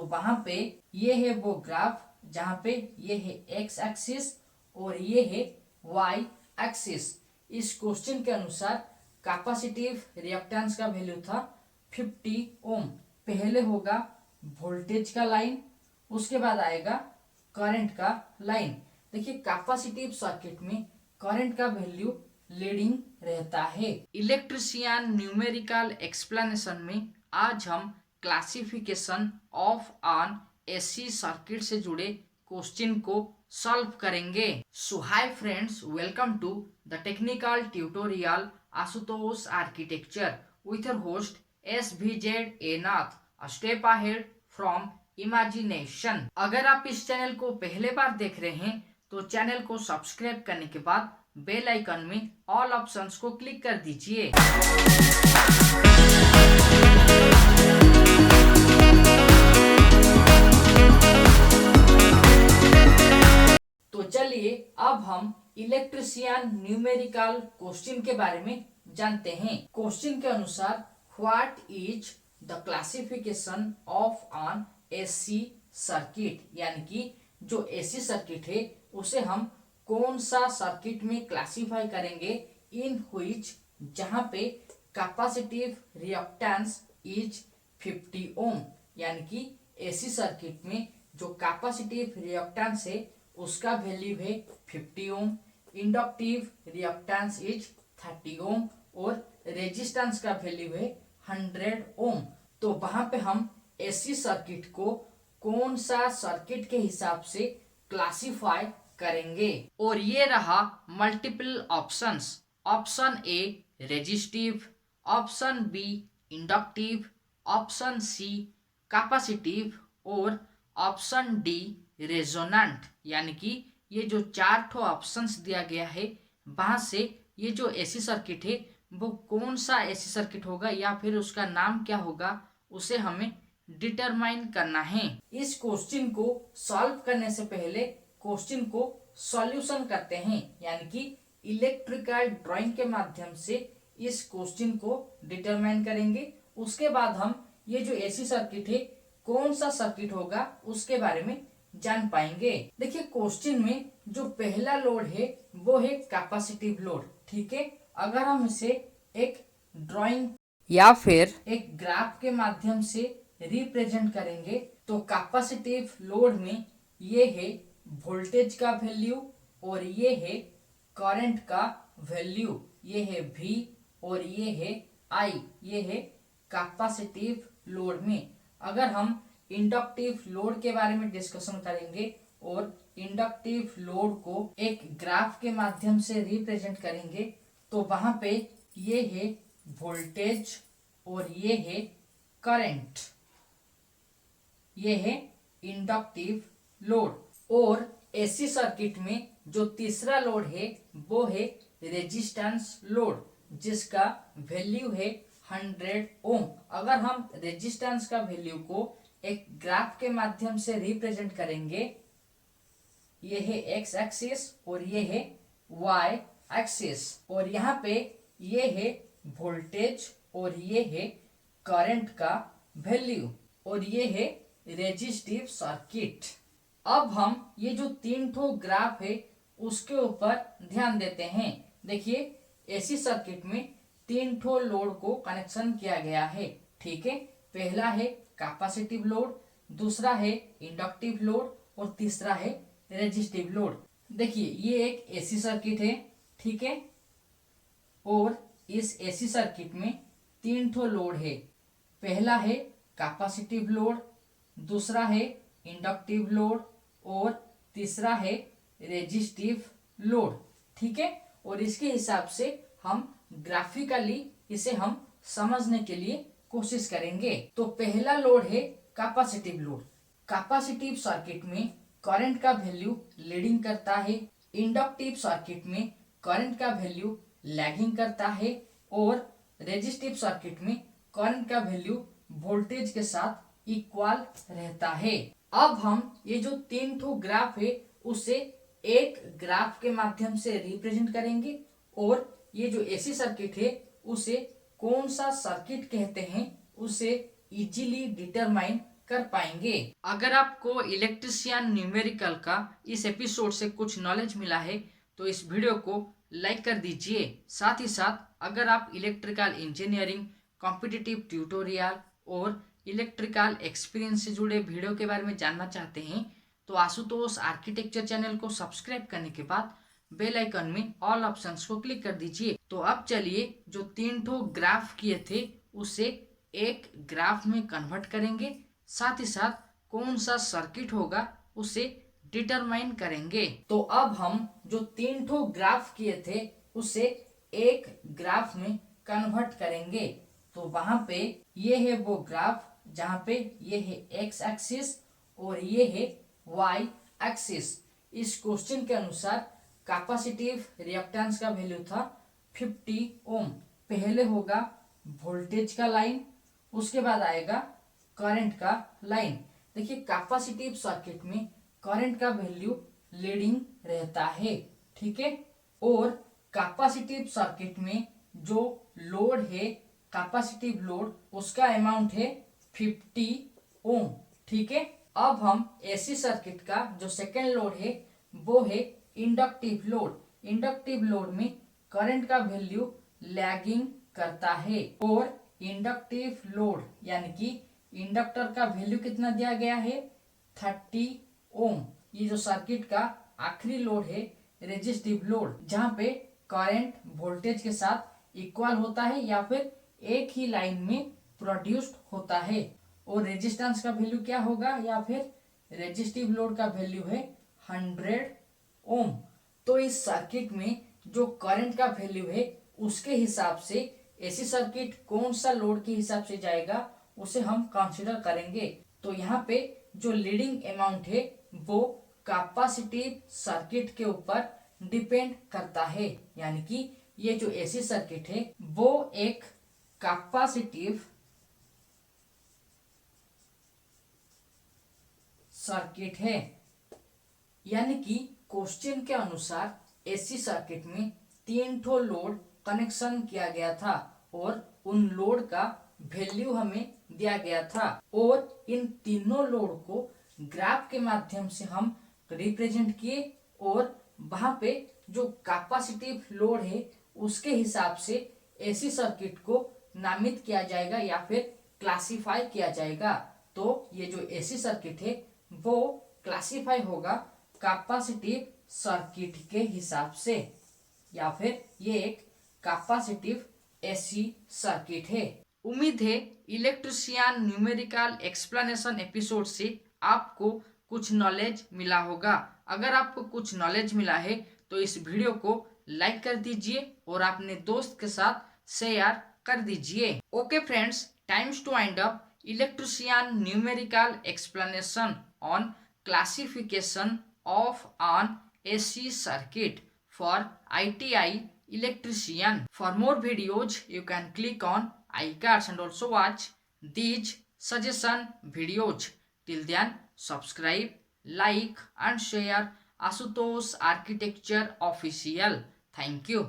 तो वहां पे ये है वो ग्राफ जहां पे ये है एक्स एक्सिस और ये है वाई एक्सिस। इस क्वेश्चन के अनुसार कैपेसिटिव रिएक्टेंस का वैल्यू था 50 ओम। पहले होगा वोल्टेज का लाइन, उसके बाद आएगा करंट का लाइन। देखिए कैपेसिटिव सर्किट में करंट का वैल्यू लीडिंग रहता है। इलेक्ट्रिशियन न्यूमेरिकल एक्सप्लेनेशन में आज हम classification of an AC circuit से जुड़े क्वेश्चन को सॉल्व करेंगे। So hi friends, welcome to the technical tutorial Ashutosh architecture with your host SVZ Nath, a step ahead from imagination. अगर आप इस चैनल को पहले बार देख रहे हैं तो चैनल को सब्सक्राइब करने के बाद बेल आइकन में ऑल ऑप्शंस को क्लिक कर दीजिए। तो चलिए अब हम इलेक्ट्रिशियन न्यूमेरिकल क्वेश्चन के बारे में जानते हैं। क्वेश्चन के अनुसार what is the classification of an AC circuit, यानी कि जो एसी सर्किट है उसे हम कौन सा सर्किट में क्लासिफाई करेंगे, इन व्हिच जहां पे कैपेसिटिव रिएक्टेंस इज 50 ओम, यानी कि एसी सर्किट में जो कैपेसिटिव रिएक्टेंस है उसका वैल्यू है 50 ओम, इंडक्टिव रिएक्टेंस इज 30 ओम और रेजिस्टेंस का वैल्यू है 100 ओम। तो वहां पे हम एसी सर्किट को कौन सा सर्किट के हिसाब से क्लासिफाई करेंगे। और ये रहा multiple options. Option A resistive, option B inductive, option C capacitive और ऑप्शन डी रेजोनेंट। यानी कि ये जो 4 ऑप्शंस दिया गया है वहां से ये जो एसी सर्किट है वो कौन सा एसी सर्किट होगा या फिर उसका नाम क्या होगा उसे हमें डिटरमाइन करना है। इस क्वेश्चन को सॉल्व करने से पहले क्वेश्चन को सॉल्यूशन करते हैं, यानी कि इलेक्ट्रिकल ड्राइंग के माध्यम से इस क्वेश्चन को डिटरमाइन करेंगे। उसके बाद हम ये जो एसी सर्किट है कौन सा सर्किट होगा उसके बारे में जान पाएंगे। देखिए क्वेश्चन में जो पहला लोड है वो है कैपेसिटिव लोड। ठीक है, अगर हम इसे एक ड्राइंग या फिर एक ग्राफ के माध्यम से रिप्रेजेंट करेंगे तो कैपेसिटिव लोड में ये है वोल्टेज का वैल्यू और ये है करंट का वैल्यू, ये है V और ये है I, ये है कैपेसिटिव लोड में। अगर हम इंडक्टिव लोड के बारे में डिस्कशन करेंगे और इंडक्टिव लोड को एक ग्राफ के माध्यम से रिप्रेजेंट करेंगे तो वहां पे ये है वोल्टेज और ये है करंट, ये है इंडक्टिव लोड। और एसी सर्किट में जो तीसरा लोड है वो है रेजिस्टेंस लोड जिसका वैल्यू है 100 ओम। अगर हम रेजिस्टेंस का वैल्यू को एक ग्राफ के माध्यम से रिप्रेजेंट करेंगे, ये है एक्स एक्सिस और ये है वाई एक्सिस, और यहाँ पे ये है वोल्टेज और ये है करंट का वैल्यू और ये है रेजिस्टिव सर्किट। अब हम ये जो 3 ग्राफ है उसके ऊपर ध्यान देते हैं। देखिए एसी सर्किट में 3 लोड को कनेक्शन किया गया है। ठीक है, पहला है कैपेसिटिव लोड, दूसरा है इंडक्टिव लोड और तीसरा है रेजिस्टिव लोड। देखिए ये एक एसी सर्किट है, ठीक है, और इस एसी सर्किट में 3 लोड है। पहला है कैपेसिटिव लोड, दूसरा है इंडक्टिव लोड और तीसरा है रेजिस्टिव लोड। ठीक है, और इसके हिसाब से हम ग्राफिकली इसे हम समझने के लिए कोशिश करेंगे। तो पहला लोड है कैपेसिटिव लोड। कैपेसिटिव सर्किट में करंट का वैल्यू लीडिंग करता है, इंडक्टिव सर्किट में करंट का वैल्यू लैगिंग करता है और रेजिस्टिव सर्किट में करंट का वैल्यू वोल्टेज के साथ इक्वल रहता है। अब हम ये जो 3 ग्राफ है उसे एक ग्राफ के माध्यम से रिप्रेजेंट करेंगे और ये जो एसी सर्किट है उसे कौन सा सर्किट कहते हैं उसे इजीली डिटरमाइन कर पाएंगे। अगर आपको इलेक्ट्रिशियन न्यूमेरिकल का इस एपिसोड से कुछ नॉलेज मिला है तो इस वीडियो को लाइक कर दीजिए। साथ ही साथ अगर आप इलेक्ट्रिकल इंजीनियरिंग, कॉम्पिटिटिव ट्यूटोरियल और इलेक्ट्रिकल एक्सपीरियंस से जुड़े वीडियो के बारे में जानना चाहते हैं तो आशुतोष आर्किटेक्चर चैनल को सब्सक्राइब करने के बाद बेल आइकन में ऑल ऑप्शंस को क्लिक कर दीजिए। तो अब चलिए जो 3 ठो ग्राफ किए थे उसे एक ग्राफ में कन्वर्ट करेंगे, साथ ही साथ कौन सा सर्किट होगा उसे डिटरमाइन करेंगे। तो अब हम जो 3 ठो ग्राफ किए थे उसे एक ग्राफ में कन्वर्ट करेंगे। तो वहां पे ये है वो ग्राफ जहाँ पे ये है एक्स एक्सिस और ये है वाई एक्सिस। इस क्वेश्चन के अनुसार कैपेसिटिव रिएक्टेंस का वैल्यू था 50 ओम। पहले होगा वोल्टेज का लाइन, उसके बाद आएगा करंट का लाइन। देखिए कैपेसिटिव सर्किट में करंट का वैल्यू लीडिंग रहता है, ठीक है। और कैपेसिटिव सर्किट में जो लोड है, कैपेसिटिव लोड, उसका अमाउंट है 50 ओम, ठीक है। अब हम एसी सर्किट का जो सेकेंड लोड है वो है इंडक्टिव लोड। इंडक्टिव लोड में करंट का वैल्यू लैगिंग करता है और इंडक्टिव लोड यानी कि इंडक्टर का वैल्यू कितना दिया गया है 30 ओम। ये जो सर्किट का आखिरी लोड है रेजिस्टिव लोड, जहाँ पे करंट वोल्टेज के साथ इक्वल होता है या फिर एक ही लाइन में प्रोड्यूस्ड होता है। और रेजिस्टेंस का वैल्यू क्या होगा या फिर रेजिस्टिव लोड का वैल्यू है 100 ओम। तो इस सर्किट में जो करंट का वैल्यू है उसके हिसाब से एसी सर्किट कौन सा लोड के हिसाब से जाएगा उसे हम कंसीडर करेंगे। तो यहाँ पे जो लीडिंग अमाउंट है वो कैपेसिटिव सर्किट के ऊपर डिपेंड करता है, यानी कि ये जो एसी सर्किट है वो एक कैपेसिटिव सर्किट है। यानी कि क्वेश्चन के अनुसार एसी सर्किट में 3 ठो लोड कनेक्शन किया गया था और उन लोड का वैल्यू हमें दिया गया था और इन तीनों लोड को ग्राफ के माध्यम से हम रिप्रेजेंट किए और वहां पे जो कैपेसिटिव लोड है उसके हिसाब से एसी सर्किट को नामित किया जाएगा या फिर क्लासिफाई किया जाएगा। तो ये जो एसी सर्किट है वो क्लासिफाई होगा कैपेसिटिव सर्किट के हिसाब से या फिर ये एक कैपेसिटिव एसी सर्किट है। उम्मीद है इलेक्ट्रिशियन न्यूमेरिकल एक्सप्लेनेशन एपिसोड से आपको कुछ नॉलेज मिला होगा। अगर आपको कुछ नॉलेज मिला है तो इस वीडियो को लाइक कर दीजिए और अपने दोस्त के साथ शेयर कर दीजिए। Okay friends, times to wind up electrician numerical explanation on classification of an AC circuit for ITI electrician. For more videos you can click on iCards and also watch these suggestion videos. Till then subscribe, like and share Ashutosh Architecture Official. Thank you.